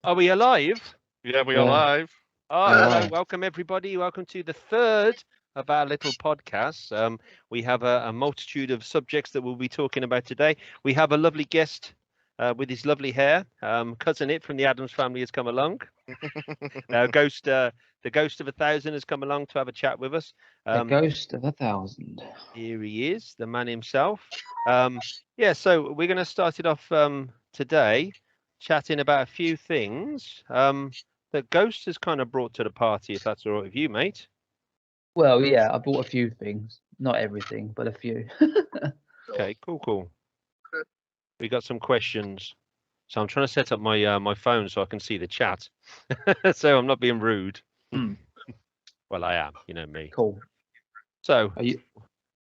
Are we alive? Yeah, we are live. Oh, hello. Welcome, everybody. Welcome to the third of our little podcast. We have a multitude of subjects that we'll be talking about today. We have a lovely guest with his lovely hair. Cousin It from the Addams family has come along. The ghost of 1,000 has come along to have a chat with us. The ghost of 1,000. Here he is, the man himself. So we're going to start it off today, chatting about a few things that Ghost has kind of brought to the party, if that's all right with you, mate. Well, yeah, I bought a few things. Not everything, but a few. Okay, cool. We got some questions. So I'm trying to set up my my phone so I can see the chat. So I'm not being rude. Well, I am, you know me. Cool. So you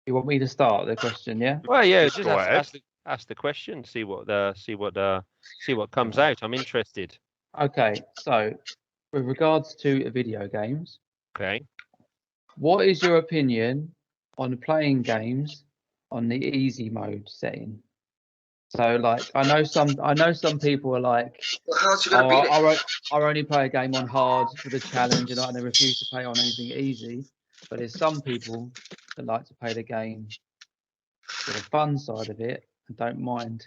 want me to start the question, yeah? Well, yeah, just ask the question, see what comes out. I'm interested. Okay, so with regards to video games, okay, what is your opinion on playing games on the easy mode setting? So, like, I know some people are like, I only play a game on hard for the challenge, and they refuse to play on anything easy. But there's some people that like to play the game for the fun side of it and don't mind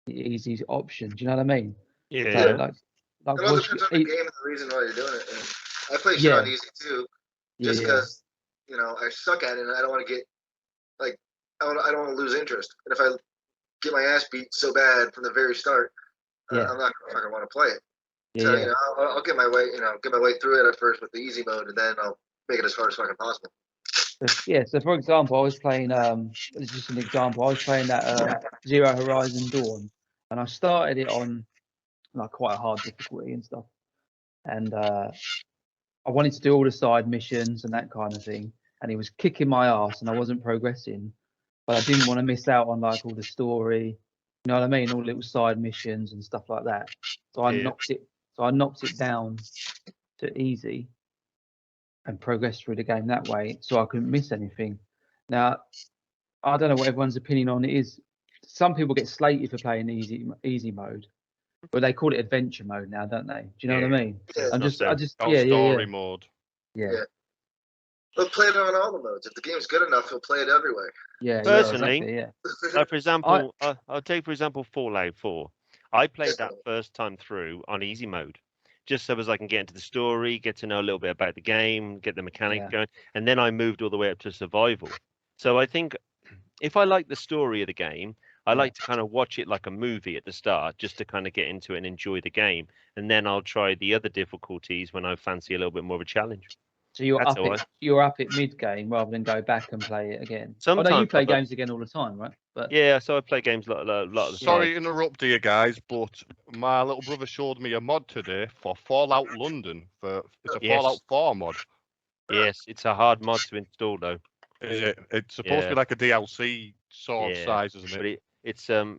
the easy option. Do you know what I mean? Yeah. So, like it all depends on the game and the reason why you're doing it. And I play shit on easy too, just because I suck at it and I don't want to get I don't want to lose interest. And if I get my ass beat so bad from the very start, I'm not gonna want to play it. I'll get my way through it at first with the easy mode, and then I'll make it as hard as fucking possible. Yeah, so for example, I was playing, it's just an example, I was playing that Zero Horizon Dawn, and I started it on like quite a hard difficulty and stuff. And I wanted to do all the side missions and that kind of thing, and he was kicking my ass and I wasn't progressing, but I didn't want to miss out on like all the story, you know what I mean, all little side missions and stuff like that. So I knocked it down to easy and progress through the game that way, so I couldn't miss anything. Now, I don't know what everyone's opinion on it is. Some people get slated for playing easy mode, but they call it adventure mode now, don't they? Do you know what I mean? Story mode. Yeah. But play it on all the modes. If the game's good enough, he'll play it everywhere. Yeah. Personally, exactly, for example, I'll take for example Fallout 4. I played that first time through on easy mode, just so as I can get into the story, get to know a little bit about the game, get the mechanics going, and then I moved all the way up to survival. So I think if I like the story of the game, I like to kind of watch it like a movie at the start, just to kind of get into it and enjoy the game, and then I'll try the other difficulties when I fancy a little bit more of a challenge. So you're up it mid game rather than go back and play it again. Sometimes you play games again all the time, right? But yeah, so I play games a lot of the time. Sorry to interrupt you guys, but my little brother showed me a mod today for Fallout London. It's a Fallout 4 mod. Yes, it's a hard mod to install though. Is it? It's supposed to be like a DLC sort of size, isn't it? But it's a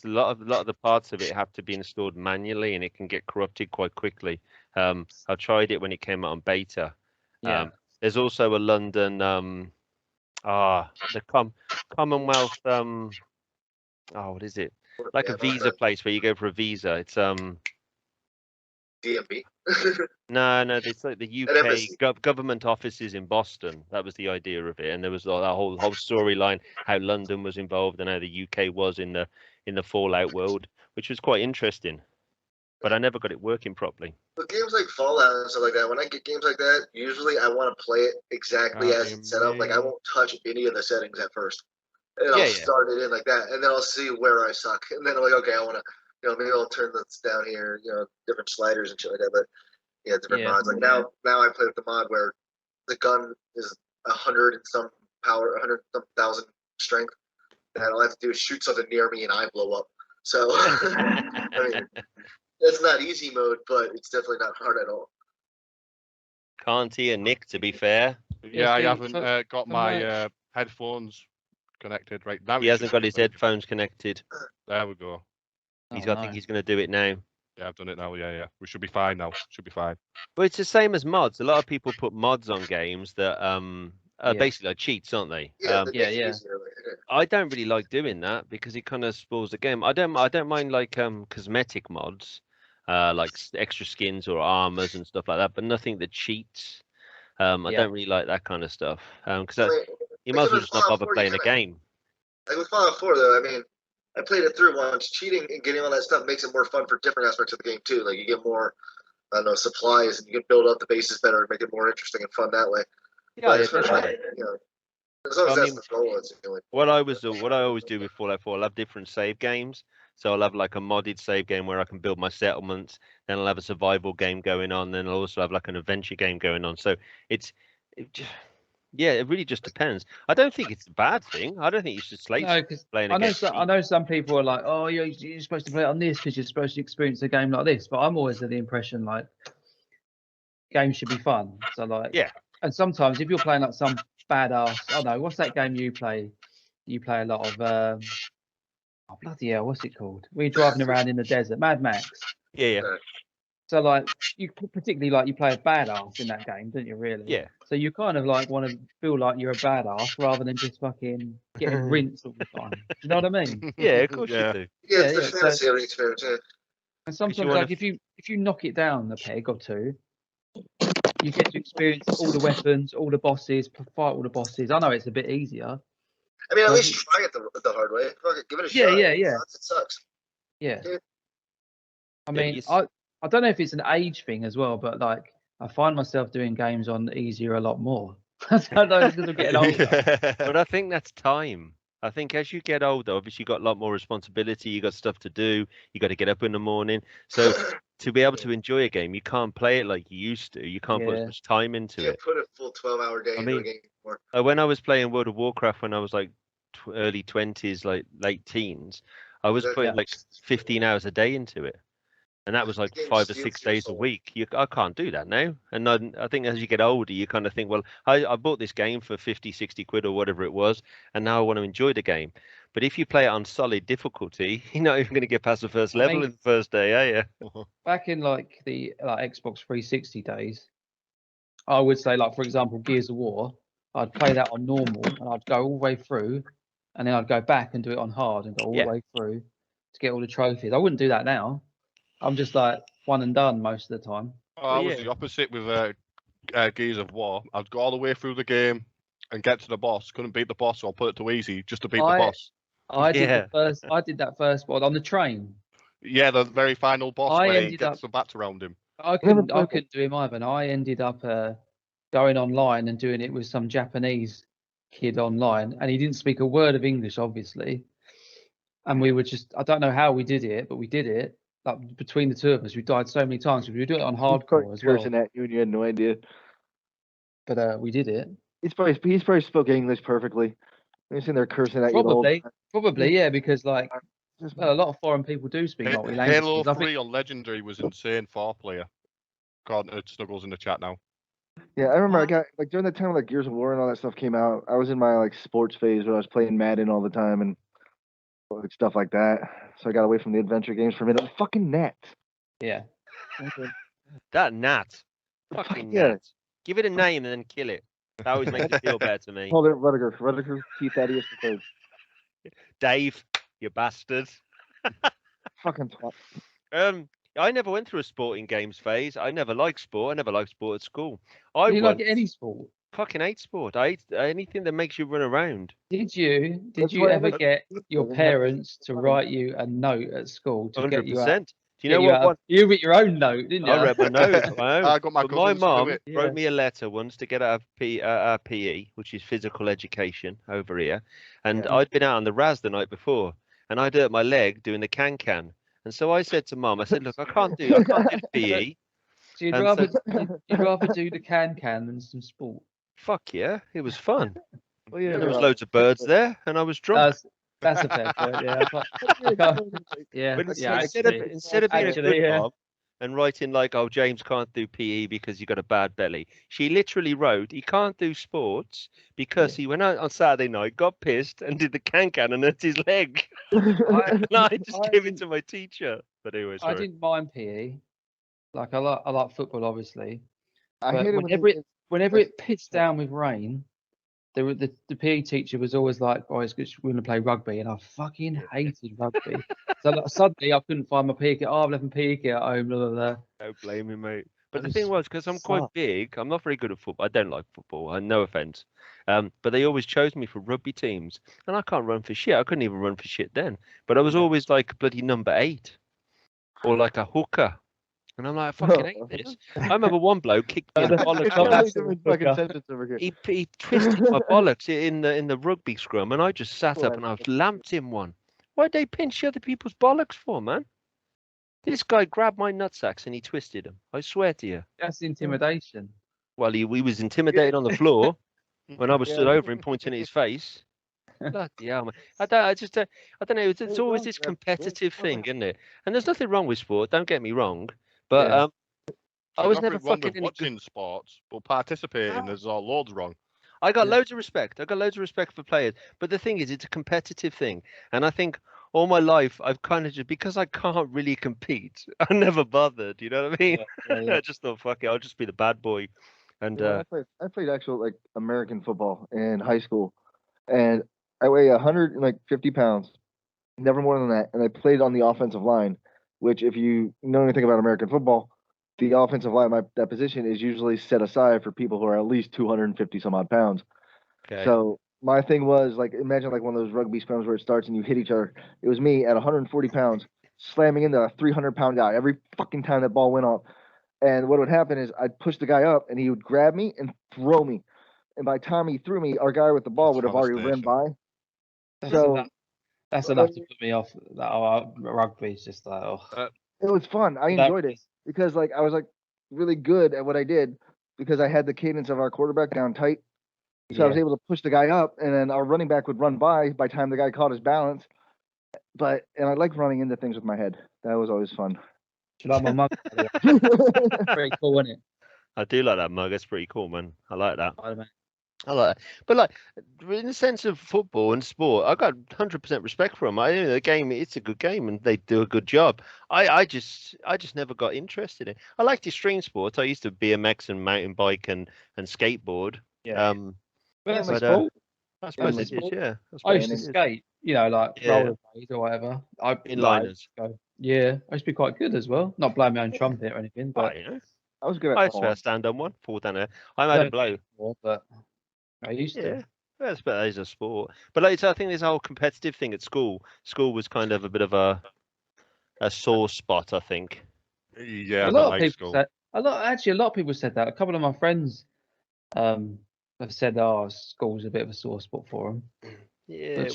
lot of the parts of it have to be installed manually, and it can get corrupted quite quickly. I tried it when it came out on beta. There's also a London the Commonwealth what is it? Like a visa place where you go for a visa. It's DMV. No, it's like the UK government offices in Boston. That was the idea of it, and there was that whole storyline how London was involved and how the UK was in the Fallout world, which was quite interesting. But I never got it working properly. But games like Fallout and stuff like that, when I get games like that, usually I want to play it exactly as it's set up. Like I won't touch any of the settings at first, and I'll start it in like that, and then I'll see where I suck, and then I'm like, okay, I want to, maybe I'll turn this down here, different sliders and shit like that. But different mods. Like now I play with the mod where the gun is 100 and some power, 100 some thousand strength, and all I have to do is shoot something near me and I blow up. So I mean. That's not easy mode, but it's definitely not hard at all. Can't hear Nick, to be fair. Yeah, I haven't got my headphones connected right now. He hasn't got his headphones connected. There we go. I think he's going to do it now. Yeah, I've done it now. Yeah. We should be fine now. Should be fine. But it's the same as mods. A lot of people put mods on games that are basically like cheats, aren't they? Yeah. I don't really like doing that because it kind of spoils the game. I don't mind like cosmetic mods. like extra skins or armors and stuff like that, but nothing that cheats. I don't really like that kind of stuff because you might as well just not bother playing the game. Like with Fallout 4, though, I mean, I played it through once. Cheating and getting all that stuff makes it more fun for different aspects of the game too. Like you get more, I don't know, supplies, and you can build up the bases better and make it more interesting and fun that way. Yeah, as long as that's the goal, it's like, what I always do with Fallout 4, I'll have different save games. So I'll have like a modded save game where I can build my settlements. Then I'll have a survival game going on. Then I'll also have like an adventure game going on. So it really just depends. I don't think it's a bad thing. I don't think you should slate playing a game. I know some people are like, oh, you're supposed to play it on this because you're supposed to experience a game like this. But I'm always of the impression like games should be fun. So like, and sometimes if you're playing like some badass, I don't know, what's that game you play? You play a lot of oh bloody hell, what's it called? Where you're driving around in the desert, Mad Max. Yeah. So like you particularly like you play a badass in that game, don't you? Really? Yeah. So you kind of like want to feel like you're a badass rather than just fucking getting rinsed all the time. Do you know what I mean? Yeah, of course you do. Yeah, it's the fantasy of the experience. Yeah. And sometimes like if you knock it down a peg or two, you get to experience all the weapons, all the bosses, fight all the bosses. I know it's a bit easier. I mean, at least try it the hard way. Give it a shot. Yeah. It sucks. Yeah. I mean, I don't know if it's an age thing as well, but like I find myself doing games on easier a lot more. I don't know, it's because I'm getting older. But I think that's time. I think as you get older, obviously you've got a lot more responsibility. You got stuff to do. You got to get up in the morning. So to be able to enjoy a game, you can't play it like you used to. You can't put as much time into it. Put a full 12-hour day into a game anymore. When I was playing World of Warcraft when I was like early 20s, like late teens, I was putting like 15 hours a day into it. And that was like 5 or 6 days a week. I can't do that now. And I think as you get older, you kind of think, well, I bought this game for 50, 60 quid or whatever it was, and now I want to enjoy the game. But if you play it on solid difficulty, you're not even going to get past the first level in the first day, are you? Back in like the Xbox 360 days, I would say like, for example, Gears of War, I'd play that on normal and I'd go all the way through, and then I'd go back and do it on hard and go all the way through to get all the trophies. I wouldn't do that now. I'm just like one and done most of the time. I was the opposite with Gears of War. I'd go all the way through the game and get to the boss. Couldn't beat the boss, so I'll put it to easy just to beat the boss. I did that first one on the train. Yeah, the very final boss where he gets the bats around him. I couldn't do him either. And I ended up going online and doing it with some Japanese kid online, and he didn't speak a word of English, obviously. And we were just, I don't know how we did it, but we did it. Like between the two of us, we died so many times. We were doing it on hardcore as well. Cursing at you and you had no idea. But we did it. He's probably spoke English perfectly. You're sitting there cursing at you. Probably, yeah, because like a lot of foreign people do speak multi languages. Halo 3 on Legendary was insane 4-player. According to Snuggles in the chat now. Yeah, I remember I got like during the time like Gears of War and all that stuff came out. I was in my like sports phase where I was playing Madden all the time and stuff like that. So I got away from the adventure games for a minute. Fucking gnat. Yeah. That gnat. Fucking gnat. Give it a name and then kill it. That always makes it feel better to me. Hold it, Rudiger. Rudiger T. Thaddeus III. Dave, you bastard. Fucking twat. I never went through a sporting games phase. I never liked sport. I never liked sport at school. Did you like any sport? Fucking hate sport. I hate anything that makes you run around. Did you ever get your parents to write you a note at school to 100%. Get you out? Do you know what? You wrote your own note, didn't you? I read my note. I got my mum wrote me a letter once to get out of PE, which is physical education over here. And I'd been out on the Raz the night before, and I'd hurt my leg doing the can. And so I said to Mum, I said, look, I can't do PE. So you'd rather do the can than some sport? Fuck yeah, it was fun. Well, yeah, there was loads of birds there, and I was drunk. That's a fair point, yeah. Instead of being a good mom and writing like, oh, James can't do PE because you got a bad belly, she literally wrote, he can't do sports because he went out on Saturday night, got pissed, and did the can and hurt his leg. I just gave it to my teacher. But anyway, I didn't mind PE. Like I like football, obviously. I hate it whenever it pissed down with rain, the PE teacher was always like, "Oh, we're going to play rugby," and I fucking hated rugby. So like, suddenly I couldn't find my PE kit. Oh, I've left my PE kit at home. Blah, blah, blah. Don't blame me, mate. But the thing was, because I'm quite big, I'm not very good at football. I don't like football. No offense. But they always chose me for rugby teams, and I can't run for shit. I couldn't even run for shit then. But I was always like bloody number 8, or like a hooker. And I'm like, I fucking hate this. I remember one bloke kicked me in the bollocks. He twisted my bollocks in the rugby scrum, and I just sat up and I lamped him one. Why'd they pinch other people's bollocks for, man? This guy grabbed my nutsacks and he twisted them. I swear to you. That's intimidation. Well, he was intimidated on the floor when I was stood over him, pointing at his face. Bloody hell, man. I don't know. It's always this competitive thing, isn't it? And there's nothing wrong with sport. Don't get me wrong, but I was never fucking watching sports, but participating. There's loads wrong. I got loads of respect. I got loads of respect for players, but the thing is, it's a competitive thing, and I think all my life I've kind of just, because I can't really compete, I never bothered. You know what I mean? I just thought, fuck it, I'll just be the bad boy. And I played actual like American football in high school, and I weigh 150 pounds, never more than that. And I played on the offensive line, which, if you know anything about American football, the offensive line, that position is usually set aside for people who are at least 250 some odd pounds. Okay. So my thing was, like, imagine like one of those rugby scrums where it starts and you hit each other. It was me at 140 pounds slamming into a 300-pound guy every fucking time that ball went off. And what would happen is I'd push the guy up and he would grab me and throw me. And by the time he threw me, our guy with the ball would have already run by. That's enough to put me off. Rugby is just like, it was fun. I enjoyed it because like I was like really good at what I did because I had the cadence of our quarterback down tight. So I was able to push the guy up, and then our running back would run by the time the guy caught his balance. And I like running into things with my head. That was always fun. You like my mug? Pretty cool, isn't it? I do like that mug. That's pretty cool, man. I like that. I like that. But like, in the sense of football and sport, I got 100% respect for them. The game, it's a good game, and they do a good job. I just never got interested in it. I liked extreme sports. I used to BMX and mountain bike and skateboard. Yeah. But that's sport. I suppose it is, yeah. I used to skate, like rollerblades or whatever. Inliners. Yeah, I used to be quite good as well. Not blowing my own trumpet or anything, but I was good at I used to stand on one, fall down there. I had a blow. But I used to. Yeah, that's better as a sport. But like, I think there's a whole competitive thing at school. School was kind of a bit of a sore spot, I think. Yeah, a lot of people said that. A couple of my friends have said, school's a bit of a sore spot for them. Yeah, I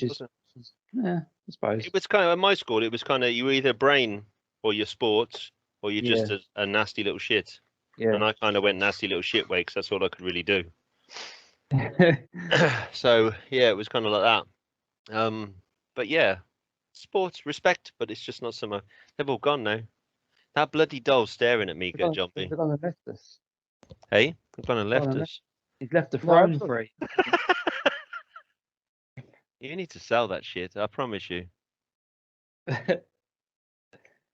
suppose. It was kind of, at my school, it was kind of, you were either brain or your sports, or you're just a nasty little shit. Yeah. And I kind of went nasty little shit way because that's all I could really do. So, yeah, it was kind of like that. But yeah, sports, respect, but it's just not so much. They've all gone now. That bloody doll staring at me, good jumping. They've gone and left us. Hey, they've gone and left us. He's left the throne free. You need to sell that shit, I promise you.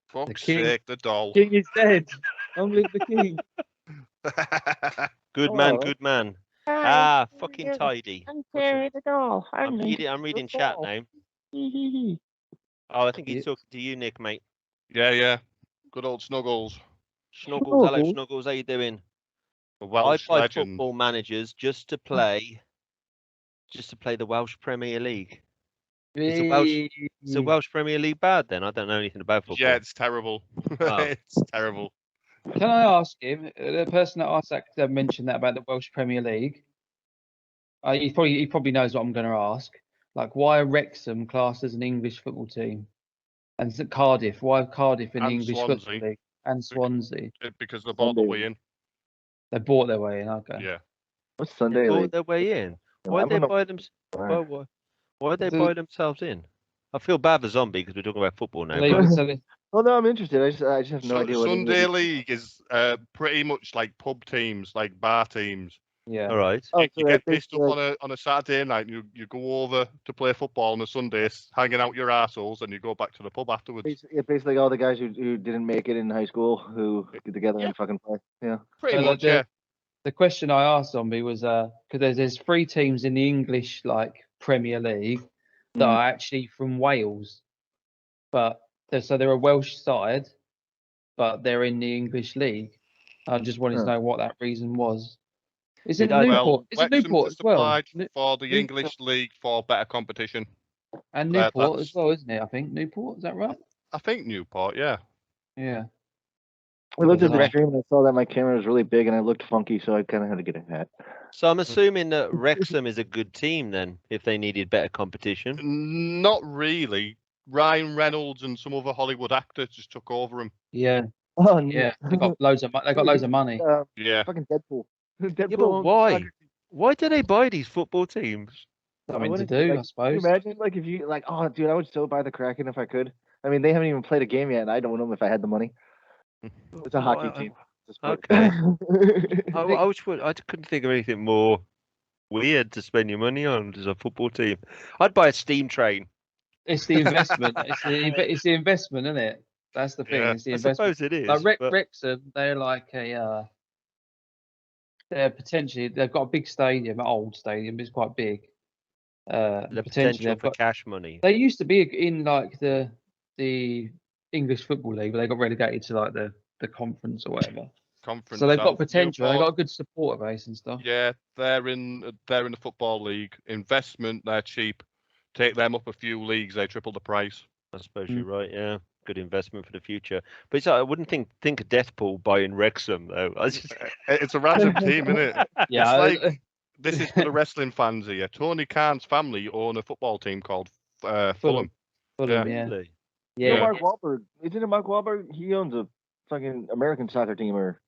Fuck's sake, the doll. King is dead. Only the king. Good man, good man. Fucking tidy. The doll. I'm reading chat now. I think he's talking to you, Nick, mate. Yeah. Good old Snuggles. Snuggles, hello Snuggles, how you doing? I buy football managers just to play the Welsh Premier League. Is the Welsh Premier League bad then? I don't know anything about football. Yeah, it's terrible. It's terrible. Can I ask him, the person that asked that mentioned that about the Welsh Premier League, he probably knows what I'm going to ask. Like, why are Wrexham classed as an English football team? And Cardiff, why are Cardiff in the English football league? And Swansea? Because they bought their way in. They bought their way in, okay. Yeah. What's Sunday? They bought their way in? Why did they buy them? Why did they buy themselves in? I feel bad for Zombie because we're talking about football now. Oh no, I'm interested. I just have no idea. Sunday League is pretty much like pub teams, like bar teams. Yeah. All right. You get pissed up on a Saturday night, and you go over to play football on a Sunday, hanging out your arseholes, and you go back to the pub afterwards. Basically all the guys who didn't make it in high school who get together and fucking play. Yeah. Pretty much, yeah. The question I asked Zombie was because there's 3 teams in the English like Premier League that are actually from Wales, but they're a Welsh side, but they're in the English league. I just wanted to know what that reason was. Is it Newport? Is it Newport as well? Applied for the English League for better competition. And Newport as well, isn't it? I think Newport, is that right? I think Newport, yeah. Yeah. I looked at the stream and I saw that my camera was really big and I looked funky, so I kind of had to get a hat. So I'm assuming that Wrexham is a good team then, if they needed better competition. Not really. Ryan Reynolds and some other Hollywood actor just took over him. Yeah. Oh yeah. They got loads of money. Yeah. Fucking Deadpool. Yeah, but why? Why do they buy these football teams? Something to do, I suppose. Can you imagine, like, if you oh, dude, I would so buy the Kraken if I could. I mean, they haven't even played a game yet, and I don't know them if I had the money. It's a hockey team. Okay. I couldn't think of anything more weird to spend your money on as a football team. I'd buy a steam train. It's the investment. It's the investment, isn't it? That's the thing. Yeah, it's the I investment. suppose it is. Like Wrexham, they're like they've got a big stadium, an old stadium, but it's quite big. The potential for cash money. They used to be in like the English Football League, but they got relegated to like the conference or whatever. Conference. So they've got potential. They've got a good supporter base and stuff. Yeah, they're in the Football League. Investment, they're cheap. Take them up a few leagues, they triple the price. I suppose you're right. Yeah, good investment for the future. But it's, I wouldn't think of Deathpool buying Wrexham though. It's a random team, isn't it? Yeah. It's like, this is for the wrestling fans here. Tony Khan's family own a football team called Fulham. Fulham, yeah. Yeah. Mark Wahlberg. Isn't it Mark Wahlberg? He owns a fucking American soccer team, or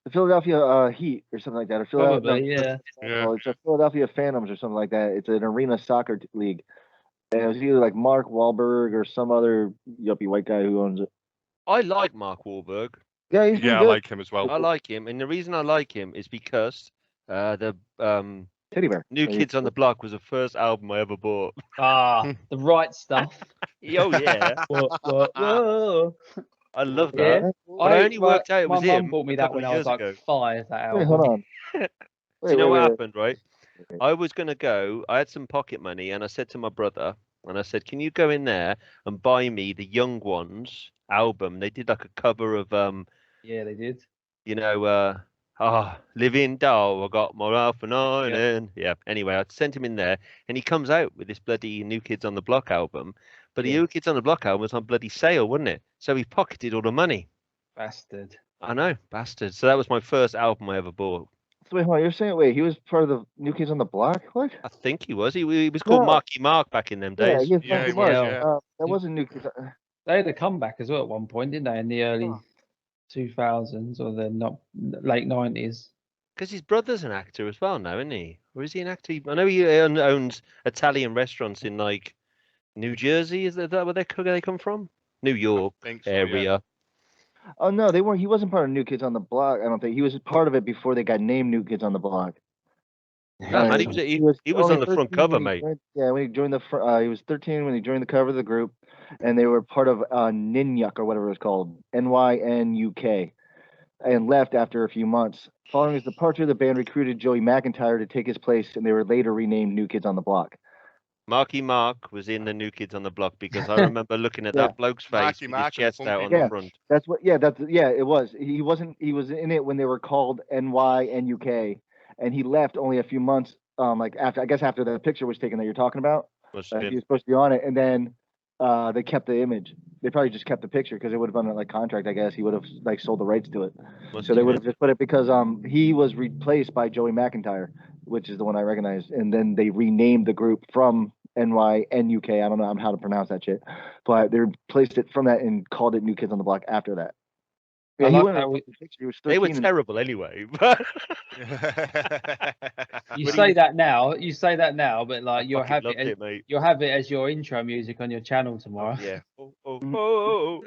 the Philadelphia Heat or something like that. Or Philadelphia, it's a Philadelphia Phantoms or something like that. It's an arena soccer league. And it was either like Mark Wahlberg or some other yuppie white guy who owns it. I like Mark Wahlberg. Yeah, he's I like him as well. I like him, and the reason I like him is because the Teddy Bear. New Kids on the Block was the first album I ever bought. The right stuff. Oh yeah. Whoa. I love that. Yeah. But I only worked out it was him. My mum bought me that when I was like 5. That album. Wait, hold on. Do you know what happened, right? I was going to go, I had some pocket money, and I said to my brother, and I said, can you go in there and buy me the Young Ones album? They did like a cover of yeah, they did. You know, Living Doll, I got my Alpha 9 and anyway, I sent him in there, and he comes out with this bloody New Kids on the Block album. But the New Kids on the Block album was on bloody sale, wasn't it? So he pocketed all the money. Bastard. I know, bastard. So that was my first album I ever bought. So wait, hold on. You're saying he was part of the New Kids on the Block? What? I think he was. He was called Marky Mark back in them days. Yeah, he was. That wasn't New Kids. They had a comeback as well at one point, didn't they? In the early 2000s or the late 90s. Because his brother's an actor as well now, isn't he? Or is he an actor? I know he owns Italian restaurants in like New Jersey. Is that where they come from? New York area. Yeah. Oh no, they weren't. He wasn't part of New Kids on the Block. I don't think he was part of it before they got named New Kids on the Block. No, man, he was on the front cover, mate. When he joined he was 13 when he joined the cover of the group, and they were part of Ninyuk or whatever it was called, NYNUK, and left after a few months. Following his departure, the band recruited Joey McIntyre to take his place, and they were later renamed New Kids on the Block. Marky Mark was in the New Kids on the Block because I remember looking at that bloke's face with his chest out on the front. That's what. Yeah, it was. He wasn't. He was in it when they were called NYNUK, and he left only a few months. After the picture was taken that you're talking about. He was supposed to be on it, and then they kept the image. They probably just kept the picture because it would have been like contract. I guess he would have like sold the rights to it. So they would have just put it because he was replaced by Joey McIntyre, which is the one I recognize, and then they renamed the group from NYNUK. I don't know how to pronounce that shit, but they replaced it from that and called it New Kids on the Block after that. Yeah, they were terrible anyway. But you say that now, but like you'll have it as your intro music on your channel tomorrow. Yeah. Oh,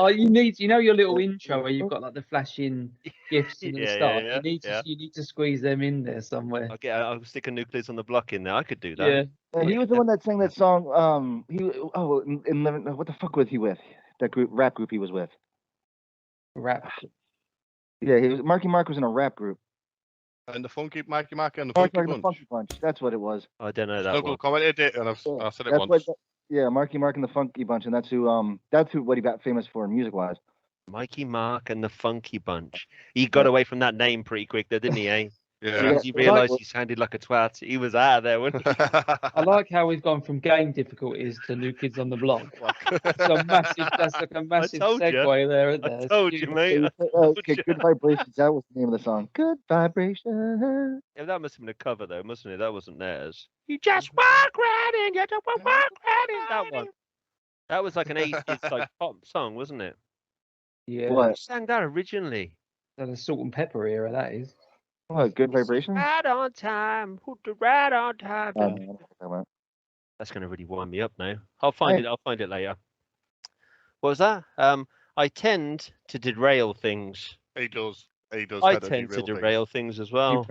you need your little intro where you've got like the flashing gifts and stuff. You need to squeeze them in there somewhere. Okay, I'll stick a New Kids on the Block in there. I could do that. Yeah. He was the one that sang that song. What the fuck was he with? That rap group he was with. Rap. Yeah, Marky Mark was in a rap group. And the Funky Marky Mark and the Marky Funky Mark and Bunch. the Funky Bunch. That's what it was. I don't know that Snuggle one. commented it, and I said it That's once. Yeah, Marky Mark and the Funky Bunch, and that's who what he got famous for music wise. Mikey Mark and the Funky Bunch. He got away from that name pretty quick, though, didn't he? Eh? Yeah. As soon as he realised he sounded like a twat, he was out of there, wasn't he? I like how we've gone from game difficulties to New Kids on the Block. That's like a massive segue there, isn't there? I told you, mate. Okay, Good Vibrations. That was the name of the song. Good Vibrations. Yeah, that must have been a cover, though, mustn't it? That wasn't theirs. You just walk right in, you just walk right in. That one. That was like an 80s like pop song, wasn't it? Yeah. Who sang that originally? The Salt and Pepper era, that is. What, Good Vibrations? Right on time. Put the right on time. I don't know what I'm talking about. That's going to really wind me up now. I'll find it later. What was that? I tend to derail things. He does. I tend to derail things as well.